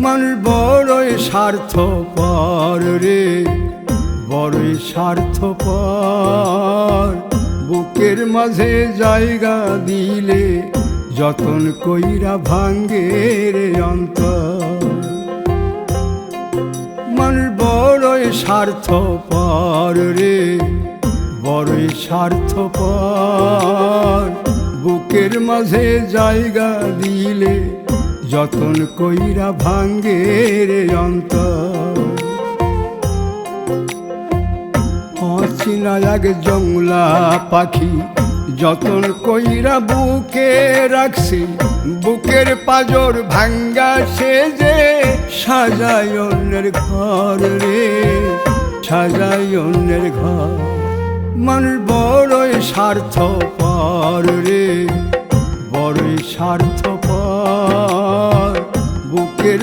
মানুষ বড়ই স্বার্থপর রে, বড়ই স্বার্থপর। বুকের মাঝে জায়গা দিলে যতন কইরা ভাঙ্গে রে অন্তর। মানুষ বড়ই স্বার্থপর রে, বড়ই স্বার্থপর। বুকের মাঝে জায়গা দিলে যতন কইরা ভাঙ্গে রে অন্তর। অচিনা এক জংলা পাখি যতন কইরা বুকে রাখছি, বুকের পাজর ভাঙ্গা সে যে সাজায় অন্যের ঘর রে, সাজায় অন্যের ঘর। মানুষ বড়ই স্বার্থপর রে, বড়ই স্বার্থপর। বুকের